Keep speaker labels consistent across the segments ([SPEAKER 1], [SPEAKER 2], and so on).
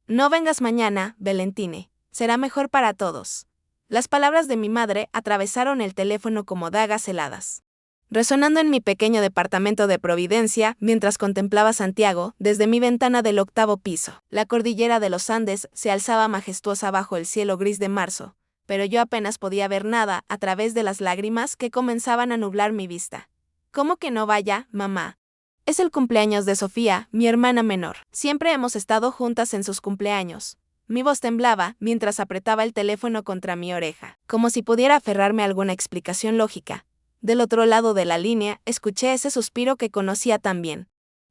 [SPEAKER 1] No vengas mañana, Valentine. Será mejor para todos. Las palabras de mi madre atravesaron el teléfono como dagas heladas. Resonando en mi pequeño departamento de Providencia, mientras contemplaba Santiago desde mi ventana del 8º piso. La cordillera de los Andes se alzaba majestuosa bajo el cielo gris de marzo, pero yo apenas podía ver nada a través de las lágrimas que comenzaban a nublar mi vista. ¿Cómo que no vaya, mamá? Es el cumpleaños de Sofía, mi hermana menor. Siempre hemos estado juntas en sus cumpleaños. Mi voz temblaba mientras apretaba el teléfono contra mi oreja, como si pudiera aferrarme a alguna explicación lógica. Del otro lado de la línea, escuché ese suspiro que conocía tan bien.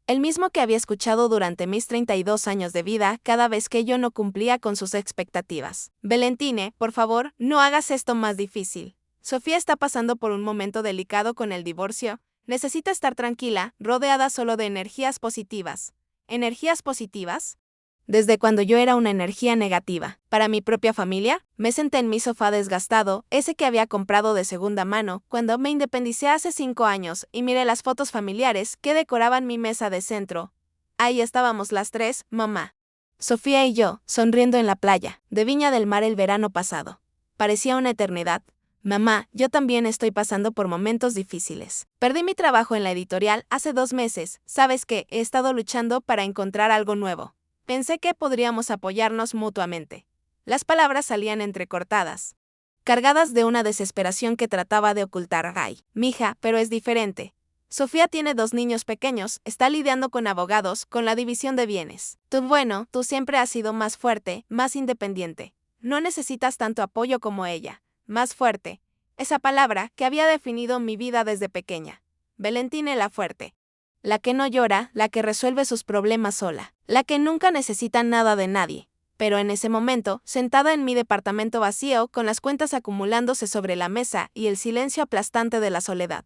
[SPEAKER 1] El mismo que había escuchado durante mis 32 años de vida cada vez que yo no cumplía con sus expectativas. Valentine, por favor, no hagas esto más difícil. Sofía está pasando por un momento delicado con el divorcio. Necesita estar tranquila, rodeada solo de energías positivas. ¿Energías positivas? Desde cuando yo era una energía negativa. Para mi propia familia, me senté en mi sofá desgastado, ese que había comprado de segunda mano, cuando me independicé hace 5 años, y miré las fotos familiares que decoraban mi mesa de centro. Ahí estábamos las tres, mamá, Sofía y yo, sonriendo en la playa, de Viña del Mar el verano pasado. Parecía una eternidad. Mamá, yo también estoy pasando por momentos difíciles. Perdí mi trabajo en la editorial hace 2 meses. ¿Sabes qué? He estado luchando para encontrar algo nuevo. Pensé que podríamos apoyarnos mutuamente. Las palabras salían entrecortadas, cargadas de una desesperación que trataba de ocultar. Ay, mija, pero es diferente. Sofía tiene 2 niños pequeños, está lidiando con abogados, con la división de bienes. Tú siempre has sido más fuerte, más independiente. No necesitas tanto apoyo como ella. Más fuerte. Esa palabra que había definido mi vida desde pequeña. Valentine la fuerte. La que no llora, la que resuelve sus problemas sola, la que nunca necesita nada de nadie. Pero en ese momento, sentada en mi departamento vacío, con las cuentas acumulándose sobre la mesa y el silencio aplastante de la soledad,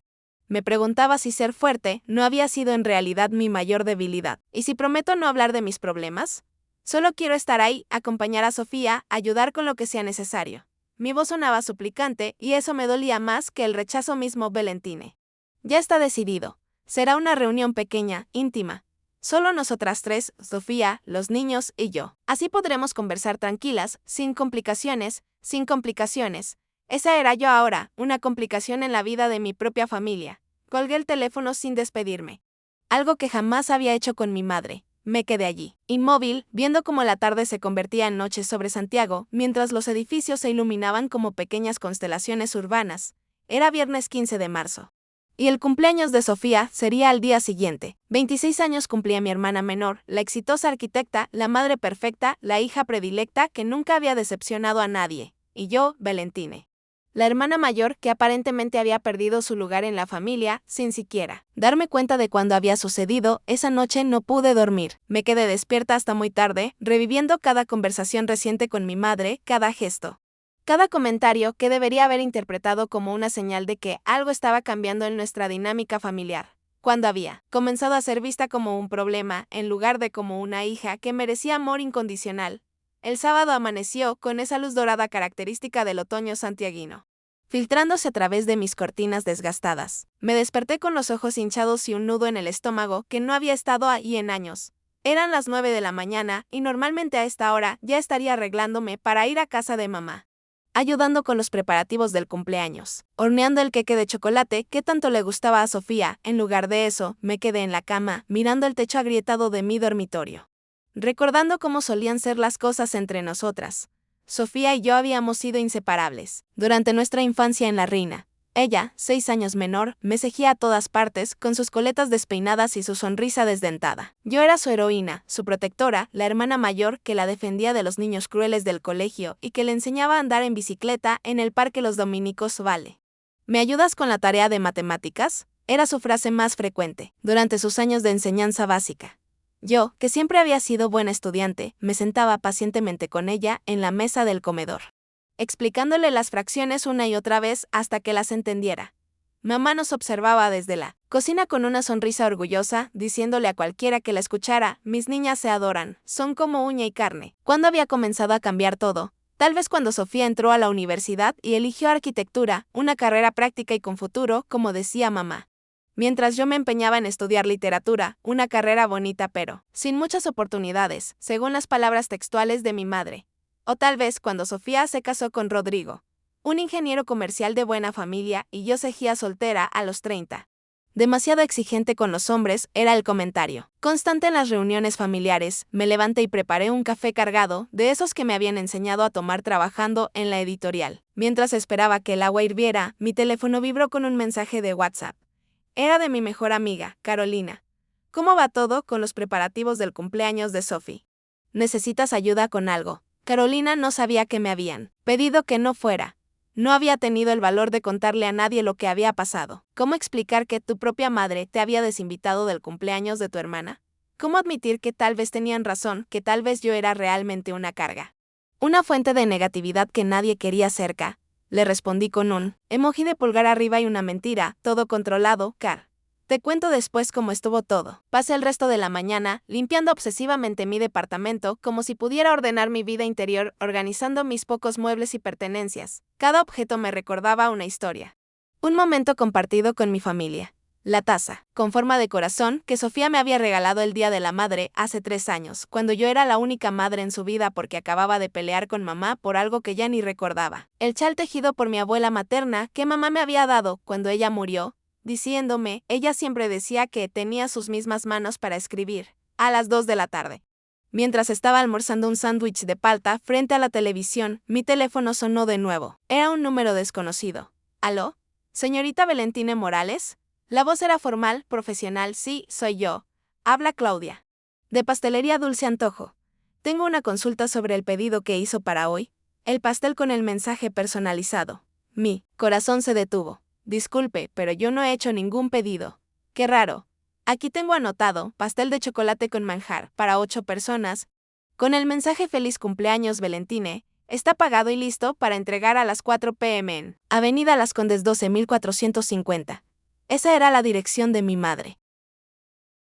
[SPEAKER 1] me preguntaba si ser fuerte no había sido en realidad mi mayor debilidad. ¿Y si prometo no hablar de mis problemas? Solo quiero estar ahí, acompañar a Sofía, ayudar con lo que sea necesario. Mi voz sonaba suplicante y eso me dolía más que el rechazo mismo. Valentine. Ya está decidido. Será una reunión pequeña, íntima. Solo nosotras tres, Sofía, los niños y yo. Así podremos conversar tranquilas, sin complicaciones, sin complicaciones. Esa era yo ahora, una complicación en la vida de mi propia familia. Colgué el teléfono sin despedirme. Algo que jamás había hecho con mi madre. Me quedé allí, inmóvil, viendo cómo la tarde se convertía en noche sobre Santiago, mientras los edificios se iluminaban como pequeñas constelaciones urbanas. Era viernes 15 de marzo. Y el cumpleaños de Sofía sería al día siguiente. 26 años cumplía mi hermana menor, la exitosa arquitecta, la madre perfecta, la hija predilecta que nunca había decepcionado a nadie. Y yo, Valentine. La hermana mayor que aparentemente había perdido su lugar en la familia, sin siquiera darme cuenta de cuándo había sucedido. Esa noche no pude dormir. Me quedé despierta hasta muy tarde, reviviendo cada conversación reciente con mi madre, cada gesto. Cada comentario que debería haber interpretado como una señal de que algo estaba cambiando en nuestra dinámica familiar, cuando había comenzado a ser vista como un problema en lugar de como una hija que merecía amor incondicional. El sábado amaneció con esa luz dorada característica del otoño santiaguino, filtrándose a través de mis cortinas desgastadas. Me desperté con los ojos hinchados y un nudo en el estómago que no había estado ahí en años. Eran las 9 de la mañana y normalmente a esta hora ya estaría arreglándome para ir a casa de mamá, ayudando con los preparativos del cumpleaños, horneando el queque de chocolate que tanto le gustaba a Sofía. En lugar de eso, me quedé en la cama, mirando el techo agrietado de mi dormitorio, recordando cómo solían ser las cosas entre nosotras. Sofía y yo habíamos sido inseparables durante nuestra infancia en La Reina. Ella, 6 años menor, me seguía a todas partes con sus coletas despeinadas y su sonrisa desdentada. Yo era su heroína, su protectora, la hermana mayor que la defendía de los niños crueles del colegio y que le enseñaba a andar en bicicleta en el parque los dominicos. Vale. ¿Me ayudas con la tarea de matemáticas? Era su frase más frecuente durante sus años de enseñanza básica. Yo, que siempre había sido buena estudiante, me sentaba pacientemente con ella en la mesa del comedor, explicándole las fracciones una y otra vez hasta que las entendiera. Mamá nos observaba desde la cocina con una sonrisa orgullosa, diciéndole a cualquiera que la escuchara: mis niñas se adoran, son como uña y carne. ¿Cuándo había comenzado a cambiar todo? Tal vez cuando Sofía entró a la universidad y eligió arquitectura, una carrera práctica y con futuro, como decía mamá. mientras yo me empeñaba en estudiar literatura, una carrera bonita pero sin muchas oportunidades, según las palabras textuales de mi madre. O tal vez cuando Sofía se casó con Rodrigo, un ingeniero comercial de buena familia, y yo seguía soltera a los 30. Demasiado exigente con los hombres era el comentario constante en las reuniones familiares. Me levanté y preparé un café cargado, de esos que me habían enseñado a tomar trabajando en la editorial. Mientras esperaba que el agua hirviera, mi teléfono vibró con un mensaje de WhatsApp. Era de mi mejor amiga, Carolina. ¿Cómo va todo con los preparativos del cumpleaños de Sophie? ¿Necesitas ayuda con algo? Carolina no sabía que me habían pedido que no fuera. No había tenido el valor de contarle a nadie lo que había pasado. ¿Cómo explicar que tu propia madre te había desinvitado del cumpleaños de tu hermana? ¿Cómo admitir que tal vez tenían razón, que tal vez yo era realmente una carga? Una fuente de negatividad que nadie quería cerca. Le respondí con un emoji de pulgar arriba y una mentira, todo controlado, Car. Te cuento después cómo estuvo todo. Pasé el resto de la mañana limpiando obsesivamente mi departamento como si pudiera ordenar mi vida interior, organizando mis pocos muebles y pertenencias. Cada objeto me recordaba una historia. Un momento compartido con mi familia. La taza, con forma de corazón, que Sofía me había regalado el Día de la Madre hace 3 años, cuando yo era la única madre en su vida porque acababa de pelear con mamá por algo que ya ni recordaba. El chal tejido por mi abuela materna que mamá me había dado cuando ella murió, diciéndome, ella siempre decía que tenía sus mismas manos para escribir, a las 2 de la tarde. Mientras estaba almorzando un sándwich de palta frente a la televisión, mi teléfono sonó de nuevo. Era un número desconocido. ¿Aló? ¿Señorita Valentine Morales? La voz era formal, profesional. Sí, soy yo. Habla Claudia. De Pastelería Dulce Antojo. Tengo una consulta sobre el pedido que hizo para hoy. El pastel con el mensaje personalizado. Mi corazón se detuvo. Disculpe, pero yo no he hecho ningún pedido. Qué raro. Aquí tengo anotado, pastel de chocolate con manjar, para 8 personas, con el mensaje Feliz cumpleaños Valentine, está pagado y listo para entregar a las 4 p.m. en Avenida Las Condes 12450. Esa era la dirección de mi madre.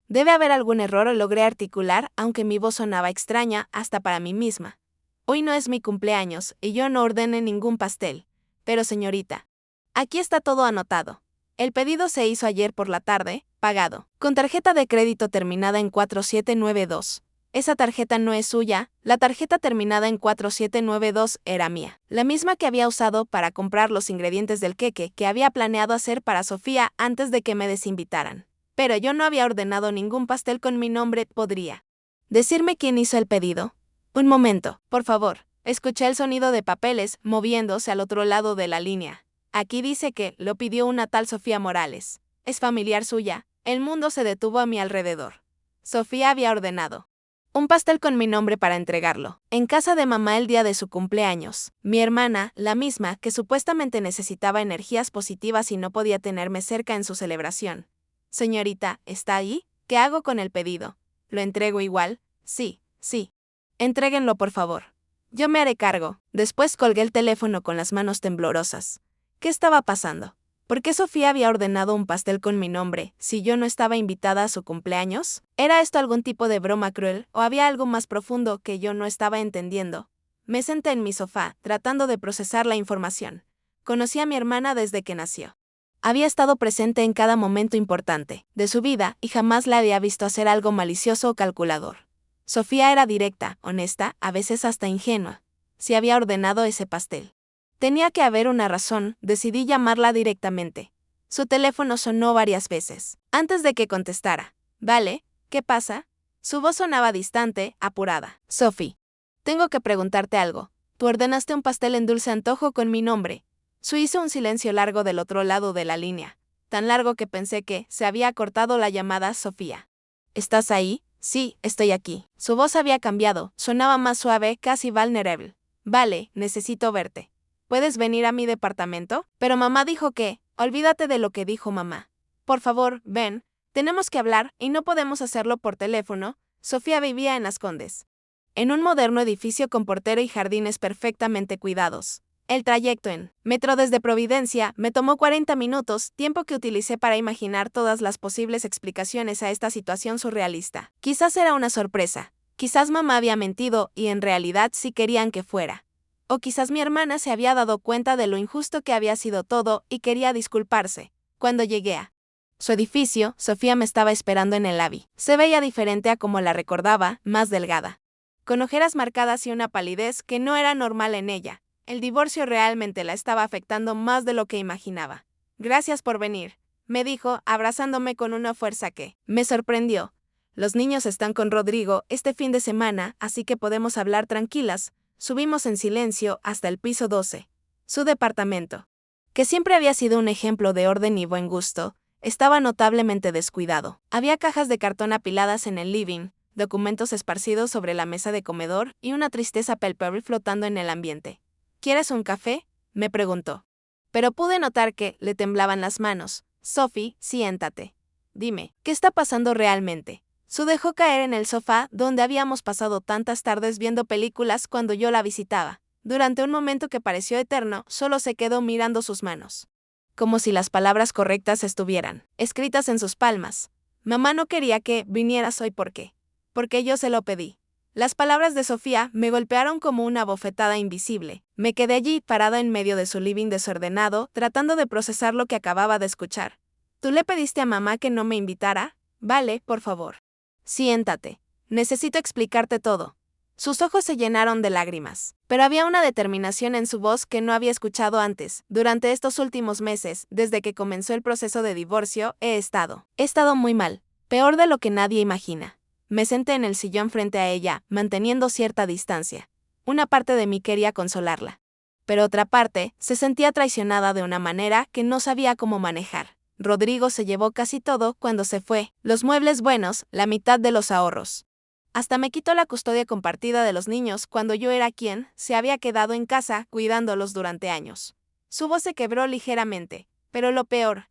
[SPEAKER 1] Debe haber algún error, o logré articular, aunque mi voz sonaba extraña, hasta para mí misma. Hoy no es mi cumpleaños, y yo no ordené ningún pastel. Pero señorita, aquí está todo anotado. El pedido se hizo ayer por la tarde, pagado, con tarjeta de crédito terminada en 4792. Esa tarjeta no es suya, la tarjeta terminada en 4792 era mía, la misma que había usado para comprar los ingredientes del queque que había planeado hacer para Sofía antes de que me desinvitaran. Pero yo no había ordenado ningún pastel con mi nombre. ¿Podría decirme quién hizo el pedido? Un momento, por favor. Escuché el sonido de papeles moviéndose al otro lado de la línea. Aquí dice que lo pidió una tal Sofía Morales. ¿Es familiar suya? El mundo se detuvo a mi alrededor. Sofía había ordenado un pastel con mi nombre para entregarlo en casa de mamá el día de su cumpleaños. Mi hermana, la misma que supuestamente necesitaba energías positivas y no podía tenerme cerca en su celebración. Señorita, ¿está ahí? ¿Qué hago con el pedido? ¿Lo entrego igual? Sí, sí. Entréguenlo, por favor. Yo me haré cargo. Después colgué el teléfono con las manos temblorosas. ¿Qué estaba pasando? ¿Por qué Sofía había ordenado un pastel con mi nombre, si yo no estaba invitada a su cumpleaños? ¿Era esto algún tipo de broma cruel, o había algo más profundo que yo no estaba entendiendo? Me senté en mi sofá, tratando de procesar la información. Conocí a mi hermana desde que nació. Había estado presente en cada momento importante de su vida y jamás la había visto hacer algo malicioso o calculador. Sofía era directa, honesta, a veces hasta ingenua. Si había ordenado ese pastel, tenía que haber una razón. Decidí llamarla directamente. Su teléfono sonó varias veces, antes de que contestara. ¿Vale? ¿Qué pasa? Su voz sonaba distante, apurada. Sophie, tengo que preguntarte algo. Tú ordenaste un pastel en Dulce Antojo con mi nombre. Hizo un silencio largo del otro lado de la línea, tan largo que pensé que se había cortado la llamada. Sofía. ¿Estás ahí? Sí, estoy aquí. Su voz había cambiado, sonaba más suave, casi vulnerable. Vale, necesito verte. ¿Puedes venir a mi departamento? Pero mamá dijo que, olvídate de lo que dijo mamá. Por favor, ven, tenemos que hablar y no podemos hacerlo por teléfono. Sofía vivía en Las Condes, en un moderno edificio con portero y jardines perfectamente cuidados. El trayecto en metro desde Providencia me tomó 40 minutos, tiempo que utilicé para imaginar todas las posibles explicaciones a esta situación surrealista. Quizás era una sorpresa, quizás mamá había mentido y en realidad sí querían que fuera. O quizás mi hermana se había dado cuenta de lo injusto que había sido todo y quería disculparse. Cuando llegué a Su edificio, Sofía me estaba esperando en el lobby. Se veía diferente a como la recordaba, más delgada, con ojeras marcadas y una palidez que no era normal en ella. El divorcio realmente la estaba afectando más de lo que imaginaba. Gracias por venir, me dijo, abrazándome con una fuerza que me sorprendió. Los niños están con Rodrigo este fin de semana, así que podemos hablar tranquilas. Subimos en silencio hasta el piso 12. Su departamento, que siempre había sido un ejemplo de orden y buen gusto, estaba notablemente descuidado. Había cajas de cartón apiladas en el living, documentos esparcidos sobre la mesa de comedor y una tristeza palpable flotando en el ambiente. ¿Quieres un café?, me preguntó. Pero pude notar que le temblaban las manos. Sophie, siéntate. Dime, ¿qué está pasando realmente? Su dejó caer en el sofá donde habíamos pasado tantas tardes viendo películas cuando yo la visitaba. Durante un momento que pareció eterno, solo se quedó mirando sus manos, como si las palabras correctas estuvieran escritas en sus palmas. Mamá no quería que vinieras hoy. ¿Por qué? Porque yo se lo pedí. Las palabras de Sofía me golpearon como una bofetada invisible. Me quedé allí, parada en medio de su living desordenado, tratando de procesar lo que acababa de escuchar. ¿Tú le pediste a mamá que no me invitara? Vale, por favor. Siéntate. Necesito explicarte todo. Sus ojos se llenaron de lágrimas, pero había una determinación en su voz que no había escuchado antes. Durante estos últimos meses, desde que comenzó el proceso de divorcio, he estado muy mal, peor de lo que nadie imagina. Me senté en el sillón frente a ella, manteniendo cierta distancia. Una parte de mí quería consolarla, pero otra parte se sentía traicionada de una manera que no sabía cómo manejar. Rodrigo se llevó casi todo cuando se fue, los muebles buenos, la mitad de los ahorros. Hasta me quitó la custodia compartida de los niños cuando yo era quien se había quedado en casa cuidándolos durante años. Su voz se quebró ligeramente, pero lo peor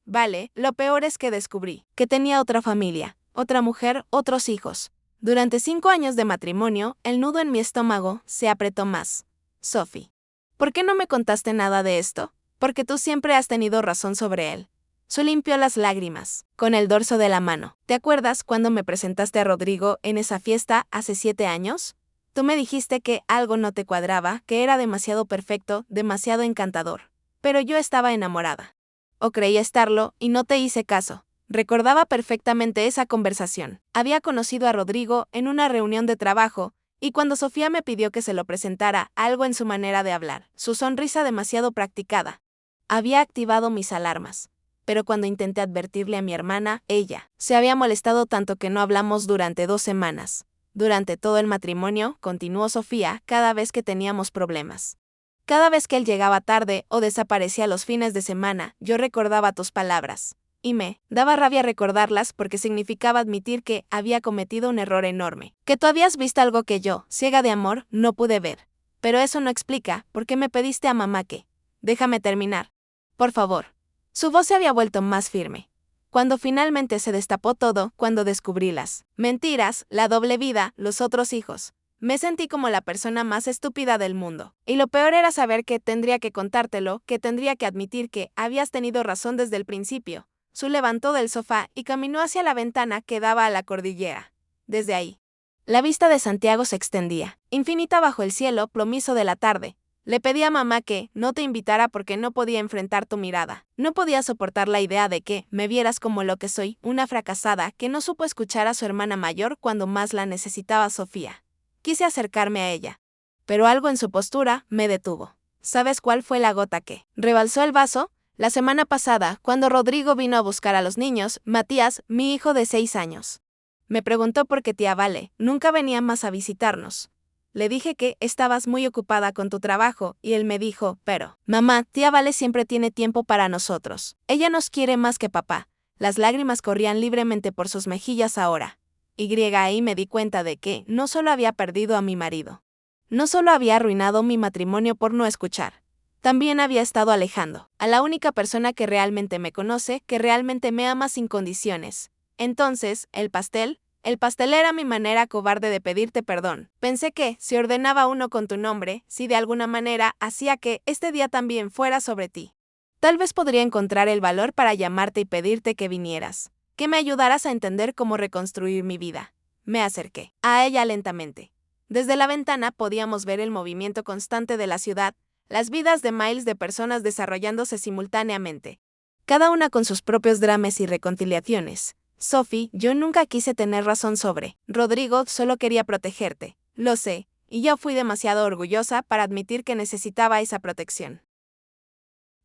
[SPEAKER 1] es que descubrí que tenía otra familia, otra mujer, otros hijos. Durante 5 años de matrimonio, el nudo en mi estómago se apretó más. Sophie, ¿por qué no me contaste nada de esto? Porque tú siempre has tenido razón sobre él. Su limpió las lágrimas con el dorso de la mano. ¿Te acuerdas cuando me presentaste a Rodrigo en esa fiesta hace 7 años? Tú me dijiste que algo no te cuadraba, que era demasiado perfecto, demasiado encantador. Pero yo estaba enamorada. O creía estarlo, y no te hice caso. Recordaba perfectamente esa conversación. Había conocido a Rodrigo en una reunión de trabajo, y cuando Sofía me pidió que se lo presentara, algo en su manera de hablar, su sonrisa demasiado practicada, había activado mis alarmas. Pero cuando intenté advertirle a mi hermana, ella se había molestado tanto que no hablamos durante 2 semanas. Durante todo el matrimonio, continuó Sofía, cada vez que teníamos problemas. Cada vez que él llegaba tarde o desaparecía los fines de semana, yo recordaba tus palabras. Y me daba rabia recordarlas porque significaba admitir que había cometido un error enorme. Que tú habías visto algo que yo, ciega de amor, no pude ver. Pero eso no explica por qué me pediste a mamá que... Déjame terminar. Por favor. Su voz se había vuelto más firme. Cuando finalmente se destapó todo, cuando descubrí las mentiras, la doble vida, los otros hijos, me sentí como la persona más estúpida del mundo. Y lo peor era saber que tendría que contártelo, que tendría que admitir que habías tenido razón desde el principio. Su levantó del sofá y caminó hacia la ventana que daba a la cordillera. Desde ahí, la vista de Santiago se extendía, infinita bajo el cielo plomizo de la tarde. Le pedí a mamá que no te invitara porque no podía enfrentar tu mirada. No podía soportar la idea de que me vieras como lo que soy, una fracasada que no supo escuchar a su hermana mayor cuando más la necesitaba Sofía. Quise acercarme a ella, pero algo en su postura me detuvo. ¿Sabes cuál fue la gota que rebalsó el vaso? La semana pasada, cuando Rodrigo vino a buscar a los niños, Matías, mi hijo de 6 años, me preguntó por qué tía Vale nunca venía más a visitarnos. Le dije que estabas muy ocupada con tu trabajo, y él me dijo, pero, mamá, tía Vale siempre tiene tiempo para nosotros. Ella nos quiere más que papá. Las lágrimas corrían libremente por sus mejillas ahora. Ahí me di cuenta de que no solo había perdido a mi marido. No solo había arruinado mi matrimonio por no escuchar. También había estado alejando a la única persona que realmente me conoce, que realmente me ama sin condiciones. Entonces, el pastel era mi manera cobarde de pedirte perdón. Pensé que, si ordenaba uno con tu nombre, si de alguna manera hacía que este día también fuera sobre ti, tal vez podría encontrar el valor para llamarte y pedirte que vinieras, que me ayudaras a entender cómo reconstruir mi vida. Me acerqué a ella lentamente. Desde la ventana podíamos ver el movimiento constante de la ciudad, las vidas de miles de personas desarrollándose simultáneamente. cada una con sus propios dramas y reconciliaciones. Sophie, yo nunca quise tener razón sobre Rodrigo, solo quería protegerte. Lo sé, y yo fui demasiado orgullosa para admitir que necesitaba esa protección.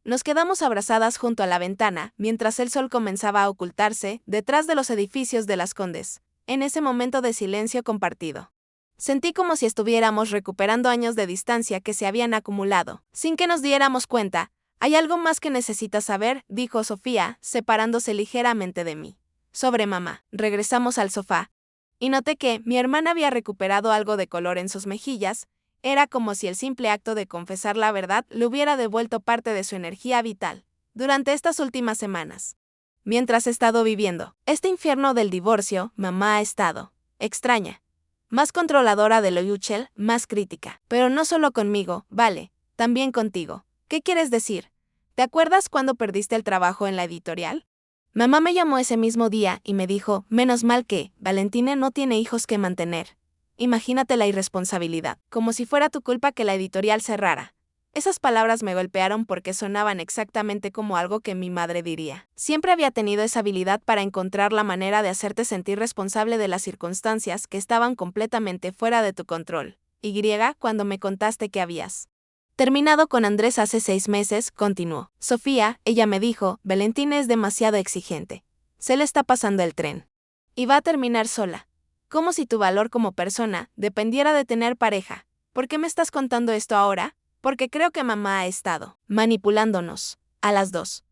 [SPEAKER 1] Nos quedamos abrazadas junto a la ventana, mientras el sol comenzaba a ocultarse detrás de los edificios de Las Condes, en ese momento de silencio compartido. Sentí como si estuviéramos recuperando años de distancia que se habían acumulado, sin que nos diéramos cuenta. Hay algo más que necesitas saber, dijo Sofía, separándose ligeramente de mí. Sobre mamá. Regresamos al sofá, y noté que mi hermana había recuperado algo de color en sus mejillas. Era como si el simple acto de confesar la verdad le hubiera devuelto parte de su energía vital. Durante estas últimas semanas, mientras he estado viviendo este infierno del divorcio, mamá ha estado extraña, más controladora de lo usual, más crítica. Pero no solo conmigo, vale, también contigo. ¿Qué quieres decir? ¿Te acuerdas cuando perdiste el trabajo en la editorial? Mamá me llamó ese mismo día y me dijo, menos mal que Valentine no tiene hijos que mantener. Imagínate la irresponsabilidad, como si fuera tu culpa que la editorial cerrara. Esas palabras me golpearon porque sonaban exactamente como algo que mi madre diría. Siempre había tenido esa habilidad para encontrar la manera de hacerte sentir responsable de las circunstancias que estaban completamente fuera de tu control. Cuando me contaste que habías terminado con Andrés hace 6 meses, continuó. Sofía, ella me dijo, Valentina es demasiado exigente. Se le está pasando el tren. Y va a terminar sola. Como si tu valor como persona dependiera de tener pareja. ¿Por qué me estás contando esto ahora? Porque creo que mamá ha estado manipulándonos, a las dos,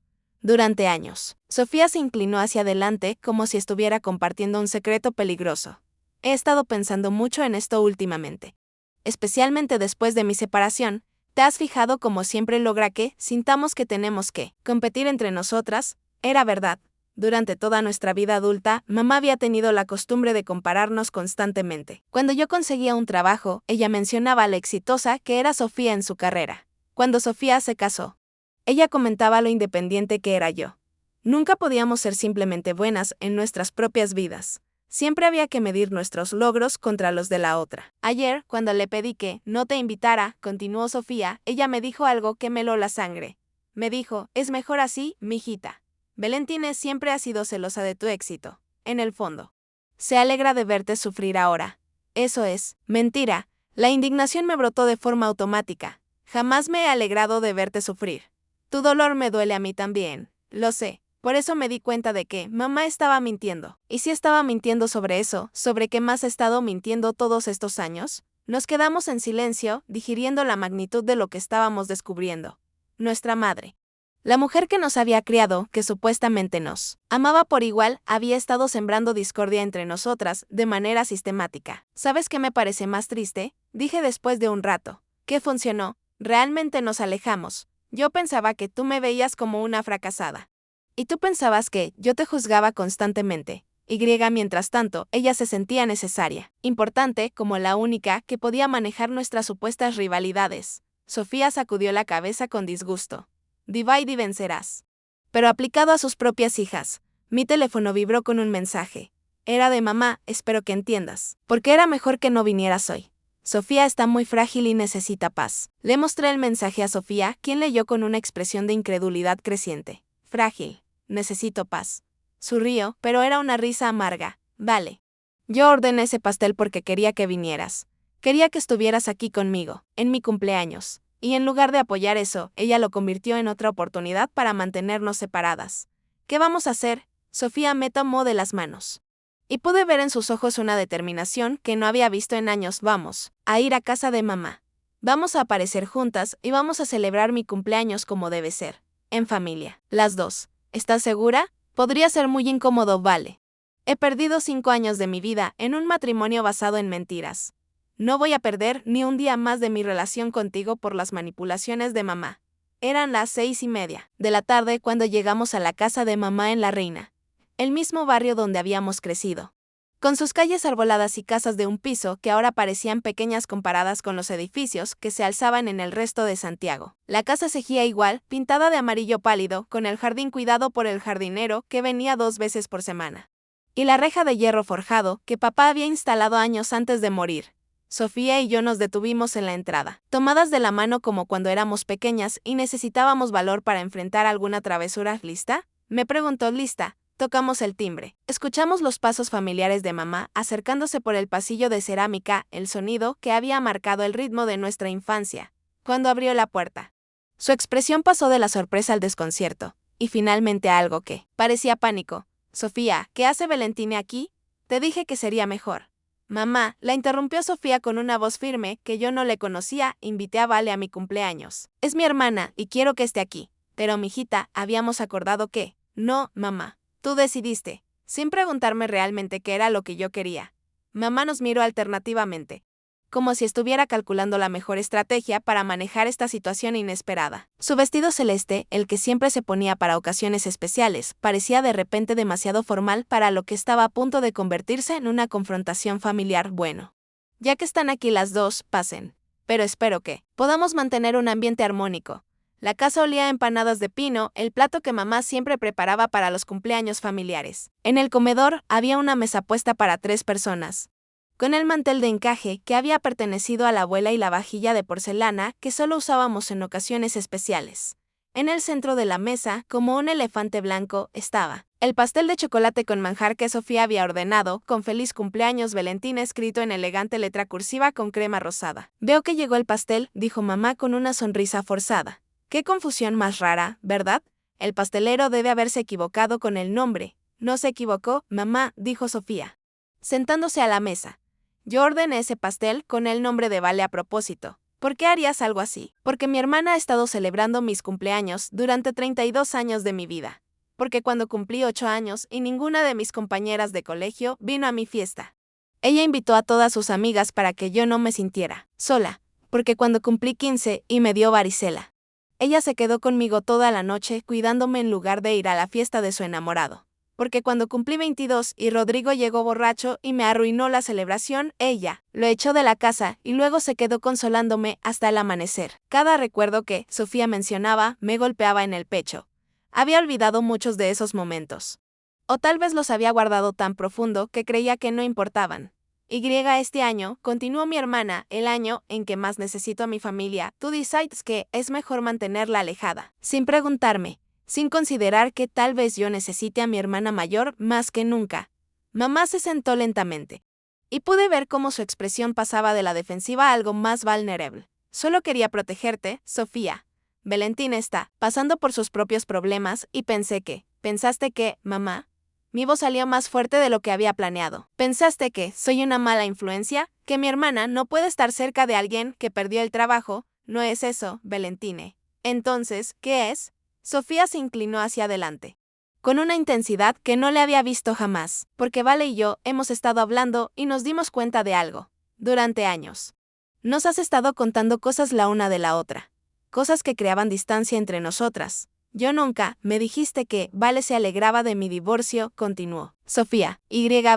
[SPEAKER 1] durante años. Sofía se inclinó hacia adelante como si estuviera compartiendo un secreto peligroso. He estado pensando mucho en esto últimamente. Especialmente después de mi separación. ¿Te has fijado cómo siempre logra que sintamos que tenemos que competir entre nosotras? Era verdad. Durante toda nuestra vida adulta, mamá había tenido la costumbre de compararnos constantemente. Cuando yo conseguía un trabajo, ella mencionaba lo exitosa que era Sofía en su carrera. Cuando Sofía se casó, ella comentaba lo independiente que era yo. Nunca podíamos ser simplemente buenas en nuestras propias vidas. Siempre había que medir nuestros logros contra los de la otra. Ayer, cuando le pedí que no te invitara, continuó Sofía, ella me dijo algo que me heló la sangre. Me dijo, es mejor así, mijita. Valentine siempre ha sido celosa de tu éxito. En el fondo, se alegra de verte sufrir ahora. Eso es mentira. La indignación me brotó de forma automática. Jamás me he alegrado de verte sufrir. Tu dolor me duele a mí también. Lo sé. Por eso me di cuenta de que mamá estaba mintiendo. ¿Y si estaba mintiendo sobre eso? ¿Sobre qué más ha estado mintiendo todos estos años? Nos quedamos en silencio, digiriendo la magnitud de lo que estábamos descubriendo. Nuestra madre, la mujer que nos había criado, que supuestamente nos amaba por igual, había estado sembrando discordia entre nosotras de manera sistemática. ¿Sabes qué me parece más triste? Dije después de un rato. ¿Qué funcionó? Realmente nos alejamos. Yo pensaba que tú me veías como una fracasada. Y tú pensabas que yo te juzgaba constantemente. Mientras tanto, ella se sentía necesaria, importante, como la única que podía manejar nuestras supuestas rivalidades. Sofía sacudió la cabeza con disgusto. Divide y vencerás. Pero aplicado a sus propias hijas, mi teléfono vibró con un mensaje. Era de mamá, espero que entiendas. Porque era mejor que no vinieras hoy. Sofía está muy frágil y necesita paz. Le mostré el mensaje a Sofía, quien leyó con una expresión de incredulidad creciente. Frágil. Necesito paz. Sonrió, pero era una risa amarga. Vale. Yo ordené ese pastel porque quería que vinieras. Quería que estuvieras aquí conmigo, en mi cumpleaños. Y en lugar de apoyar eso, ella lo convirtió en otra oportunidad para mantenernos separadas. ¿Qué vamos a hacer? Sofía me tomó de las manos. Y pude ver en sus ojos una determinación que no había visto en años. Vamos a ir a casa de mamá. Vamos a aparecer juntas y vamos a celebrar mi cumpleaños como debe ser. En familia. Las dos. ¿Estás segura? Podría ser muy incómodo, vale. He perdido 5 años de mi vida en un matrimonio basado en mentiras. No voy a perder ni un día más de mi relación contigo por las manipulaciones de mamá. Eran las 6:30 de la tarde cuando llegamos a la casa de mamá en La Reina, el mismo barrio donde habíamos crecido. Con sus calles arboladas y casas de un piso que ahora parecían pequeñas comparadas con los edificios que se alzaban en el resto de Santiago. La casa seguía igual, pintada de amarillo pálido, con el jardín cuidado por el jardinero que venía 2 veces por semana. Y la reja de hierro forjado que papá había instalado años antes de morir. Sofía y yo nos detuvimos en la entrada, tomadas de la mano como cuando éramos pequeñas y necesitábamos valor para enfrentar alguna travesura. ¿Lista? Me preguntó. Lista. Tocamos el timbre. Escuchamos los pasos familiares de mamá acercándose por el pasillo de cerámica, el sonido que había marcado el ritmo de nuestra infancia. Cuando abrió la puerta, su expresión pasó de la sorpresa al desconcierto, y finalmente a algo que parecía pánico. Sofía, ¿qué hace Valentina aquí? Te dije que sería mejor. Mamá, la interrumpió Sofía con una voz firme que yo no le conocía. Invité a Vale a mi cumpleaños. Es mi hermana y quiero que esté aquí. Pero, mijita, habíamos acordado que… No, mamá. Tú decidiste, sin preguntarme realmente qué era lo que yo quería. Mamá nos miró alternativamente, como si estuviera calculando la mejor estrategia para manejar esta situación inesperada. Su vestido celeste, el que siempre se ponía para ocasiones especiales, parecía de repente demasiado formal para lo que estaba a punto de convertirse en una confrontación familiar. Bueno, ya que están aquí las dos, pasen. Pero espero que podamos mantener un ambiente armónico. La casa olía a empanadas de pino, el plato que mamá siempre preparaba para los cumpleaños familiares. En el comedor había una mesa puesta para 3 personas, con el mantel de encaje que había pertenecido a la abuela y la vajilla de porcelana que solo usábamos en ocasiones especiales. En el centro de la mesa, como un elefante blanco, estaba el pastel de chocolate con manjar que Sofía había ordenado, con feliz cumpleaños Valentina escrito en elegante letra cursiva con crema rosada. Veo que llegó el pastel, dijo mamá con una sonrisa forzada. Qué confusión más rara, ¿verdad? El pastelero debe haberse equivocado con el nombre. No se equivocó, mamá, dijo Sofía, sentándose a la mesa. Yo ordené ese pastel con el nombre de Vale a propósito. ¿Por qué harías algo así? Porque mi hermana ha estado celebrando mis cumpleaños durante 32 años de mi vida. Porque cuando cumplí 8 años y ninguna de mis compañeras de colegio vino a mi fiesta. Ella invitó a todas sus amigas para que yo no me sintiera sola. Porque cuando cumplí 15 y me dio varicela, ella se quedó conmigo toda la noche cuidándome en lugar de ir a la fiesta de su enamorado. Porque cuando cumplí 22 y Rodrigo llegó borracho y me arruinó la celebración, ella lo echó de la casa y luego se quedó consolándome hasta el amanecer. Cada recuerdo que Sofía mencionaba me golpeaba en el pecho. Había olvidado muchos de esos momentos. O tal vez los había guardado tan profundo que creía que no importaban. Este año, continuó mi hermana, el año en que más necesito a mi familia, tú decides que es mejor mantenerla alejada, sin preguntarme, sin considerar que tal vez yo necesite a mi hermana mayor más que nunca. Mamá se sentó lentamente, y pude ver cómo su expresión pasaba de la defensiva a algo más vulnerable. Solo quería protegerte, Sofía. Valentina está pasando por sus propios problemas y pensaste que, mamá. Mi voz salió más fuerte de lo que había planeado. ¿Pensaste que soy una mala influencia? ¿Que mi hermana no puede estar cerca de alguien que perdió el trabajo? No es eso, Valentine. Entonces, ¿qué es? Sofía se inclinó hacia adelante, con una intensidad que no le había visto jamás, porque Vale y yo hemos estado hablando y nos dimos cuenta de algo. Durante años. Nos has estado contando cosas la una de la otra. Cosas que creaban distancia entre nosotras. Yo nunca, me dijiste que Vale se alegraba de mi divorcio, continuó. Sofía,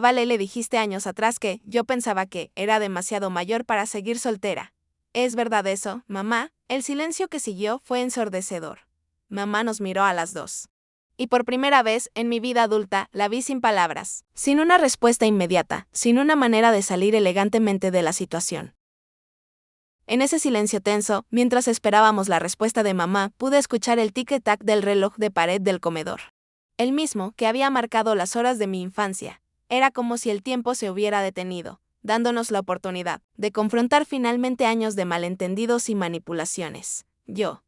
[SPEAKER 1] Vale le dijiste años atrás que yo pensaba que era demasiado mayor para seguir soltera. ¿Es verdad eso, mamá? El silencio que siguió fue ensordecedor. Mamá nos miró a las dos. Y por primera vez en mi vida adulta la vi sin palabras, sin una respuesta inmediata, sin una manera de salir elegantemente de la situación. En ese silencio tenso, mientras esperábamos la respuesta de mamá, pude escuchar el tic-tac del reloj de pared del comedor. El mismo que había marcado las horas de mi infancia. Era como si el tiempo se hubiera detenido, dándonos la oportunidad de confrontar finalmente años de malentendidos y manipulaciones. Yo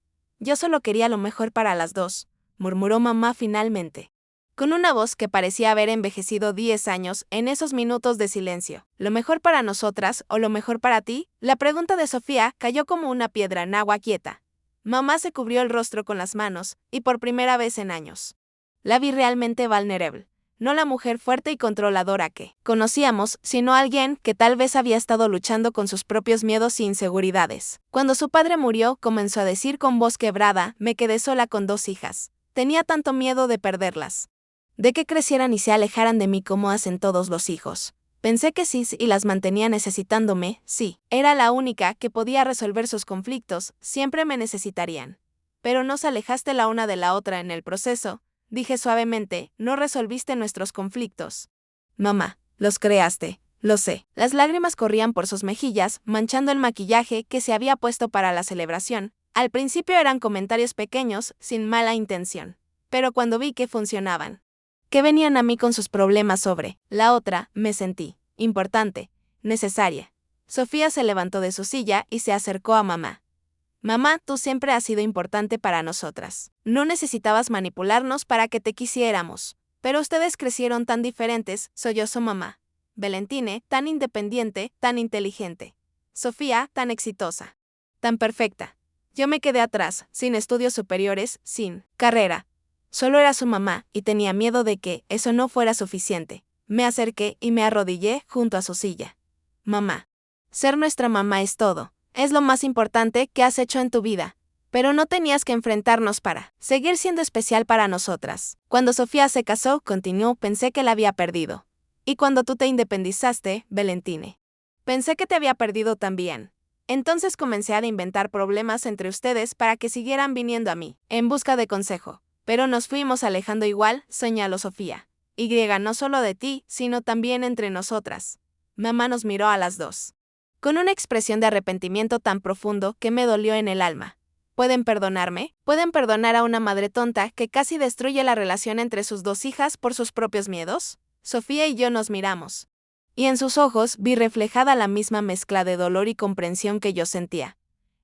[SPEAKER 1] solo quería lo mejor para las dos, murmuró mamá finalmente, con una voz que parecía haber envejecido 10 años en esos minutos de silencio. ¿Lo mejor para nosotras o lo mejor para ti? La pregunta de Sofía cayó como una piedra en agua quieta. Mamá se cubrió el rostro con las manos, y por primera vez en años la vi realmente vulnerable. No la mujer fuerte y controladora que conocíamos, sino alguien que tal vez había estado luchando con sus propios miedos y inseguridades. Cuando su padre murió, comenzó a decir con voz quebrada, me quedé sola con 2 hijas. Tenía tanto miedo de perderlas, de que crecieran y se alejaran de mí como hacen todos los hijos. Pensé que sí y las mantenía necesitándome, sí. Era la única que podía resolver sus conflictos, siempre me necesitarían. Pero nos alejaste la una de la otra en el proceso, dije suavemente, no resolviste nuestros conflictos. Mamá, los creaste, Lo sé. Las lágrimas corrían por sus mejillas, manchando el maquillaje que se había puesto para la celebración. Al principio eran comentarios pequeños, sin mala intención. Pero cuando vi que funcionaban, que venían a mí con sus problemas sobre la otra, me sentí importante, necesaria. Sofía se levantó de su silla y se acercó a mamá. Mamá, tú siempre has sido importante para nosotras. No necesitabas manipularnos para que te quisiéramos. Pero ustedes crecieron tan diferentes, sollozó mamá. Valentine, tan independiente, tan inteligente. Sofía, tan exitosa. Tan perfecta. Yo me quedé atrás, sin estudios superiores, sin carrera. Solo era su mamá, y tenía miedo de que eso no fuera suficiente. Me acerqué y me arrodillé junto a su silla. Mamá. Ser nuestra mamá es todo. Es lo más importante que has hecho en tu vida. Pero no tenías que enfrentarnos para seguir siendo especial para nosotras. Cuando Sofía se casó, continuó, pensé que la había perdido. Y cuando tú te independizaste, Valentine, pensé que te había perdido también. Entonces comencé a inventar problemas entre ustedes para que siguieran viniendo a mí, en busca de consejo. Pero nos fuimos alejando igual, señaló Sofía. Y no solo de ti, sino también entre nosotras. Mamá nos miró a las dos, con una expresión de arrepentimiento tan profundo que me dolió en el alma. ¿Pueden perdonarme? ¿Pueden perdonar a una madre tonta que casi destruye la relación entre sus dos hijas por sus propios miedos? Sofía y yo nos miramos. Y en sus ojos vi reflejada la misma mezcla de dolor y comprensión que yo sentía.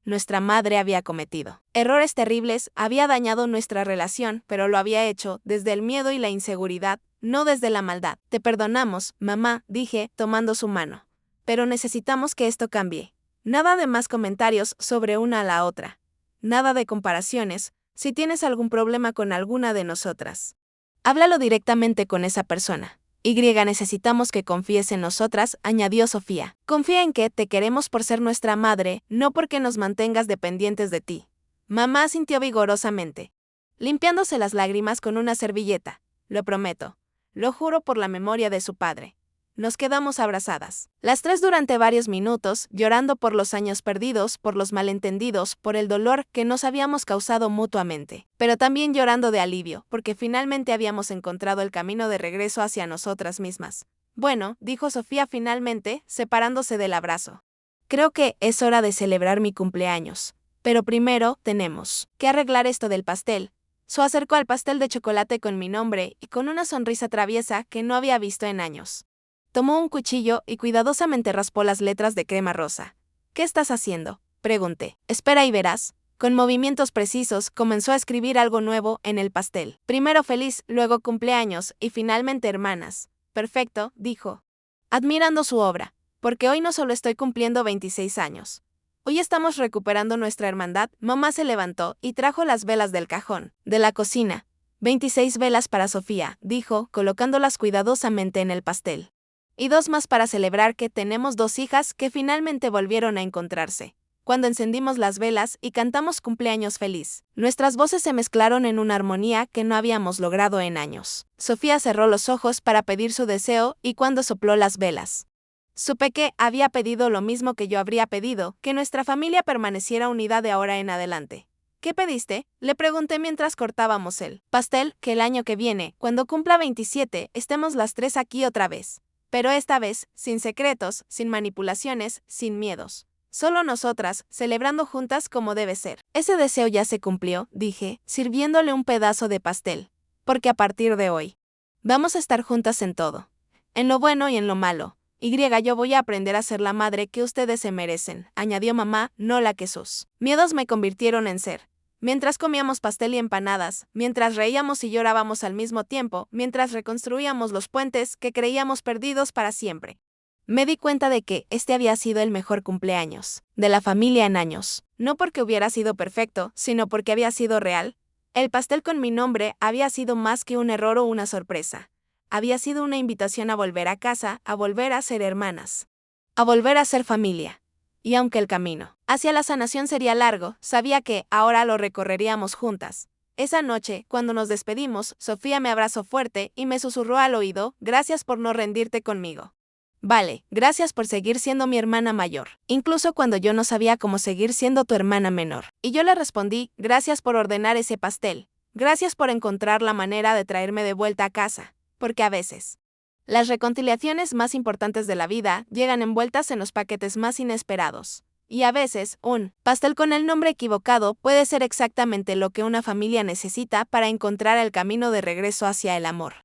[SPEAKER 1] Nuestra madre había cometido errores terribles, había dañado nuestra relación, pero lo había hecho desde el miedo y la inseguridad, no desde la maldad. Te perdonamos, mamá, dije, tomando su mano. Pero necesitamos que esto cambie. Nada de más comentarios sobre una a la otra. Nada de comparaciones, si tienes algún problema con alguna de nosotras. Háblalo directamente con esa persona. Necesitamos que confíes en nosotras, añadió Sofía. Confía en que te queremos por ser nuestra madre, no porque nos mantengas dependientes de ti. Mamá asintió vigorosamente, limpiándose las lágrimas con una servilleta. Lo prometo. Lo juro por la memoria de su padre. Nos quedamos abrazadas, las tres durante varios minutos, llorando por los años perdidos, por los malentendidos, por el dolor que nos habíamos causado mutuamente, pero también llorando de alivio, porque finalmente habíamos encontrado el camino de regreso hacia nosotras mismas. Bueno, dijo Sofía finalmente, separándose del abrazo. Creo que es hora de celebrar mi cumpleaños. Pero primero, tenemos que arreglar esto del pastel. Se acercó al pastel de chocolate con mi nombre y con una sonrisa traviesa que no había visto en años. Tomó un cuchillo y cuidadosamente raspó las letras de crema rosa. ¿Qué estás haciendo?, pregunté. Espera y verás. Con movimientos precisos comenzó a escribir algo nuevo en el pastel. Primero feliz, luego cumpleaños y finalmente hermanas. Perfecto, dijo, admirando su obra, porque hoy no solo estoy cumpliendo 26 años. Hoy estamos recuperando nuestra hermandad. Mamá se levantó y trajo las velas del cajón de la cocina. 26 velas para Sofía, dijo, colocándolas cuidadosamente en el pastel. Y 2 más para celebrar que tenemos 2 hijas que finalmente volvieron a encontrarse. Cuando encendimos las velas y cantamos cumpleaños feliz, nuestras voces se mezclaron en una armonía que no habíamos logrado en años. Sofía cerró los ojos para pedir su deseo y cuando sopló las velas, supe que había pedido lo mismo que yo habría pedido, que nuestra familia permaneciera unida de ahora en adelante. ¿Qué pediste?, le pregunté mientras cortábamos el pastel, que el año que viene, cuando cumpla 27, estemos las 3 aquí otra vez. Pero esta vez, sin secretos, sin manipulaciones, sin miedos. Solo nosotras, celebrando juntas como debe ser. Ese deseo ya se cumplió, dije, sirviéndole un pedazo de pastel. Porque a partir de hoy, vamos a estar juntas en todo. En lo bueno y en lo malo. Yo voy a aprender a ser la madre que ustedes se merecen, añadió mamá, no la que sus miedos me convirtieron en ser. Mientras comíamos pastel y empanadas, mientras reíamos y llorábamos al mismo tiempo, mientras reconstruíamos los puentes que creíamos perdidos para siempre, me di cuenta de que este había sido el mejor cumpleaños de la familia en años. No porque hubiera sido perfecto, sino porque había sido real. El pastel con mi nombre había sido más que un error o una sorpresa. Había sido una invitación a volver a casa, a volver a ser hermanas, a volver a ser familia. Y aunque el camino hacia la sanación sería largo, sabía que ahora lo recorreríamos juntas. Esa noche, cuando nos despedimos, Sofía me abrazó fuerte y me susurró al oído, gracias por no rendirte conmigo. Vale, gracias por seguir siendo mi hermana mayor, incluso cuando yo no sabía cómo seguir siendo tu hermana menor. Y yo le respondí, gracias por ordenar ese pastel, gracias por encontrar la manera de traerme de vuelta a casa, porque a veces Las reconciliaciones más importantes de la vida llegan envueltas en los paquetes más inesperados. Y a veces, un pastel con el nombre equivocado puede ser exactamente lo que una familia necesita para encontrar el camino de regreso hacia el amor.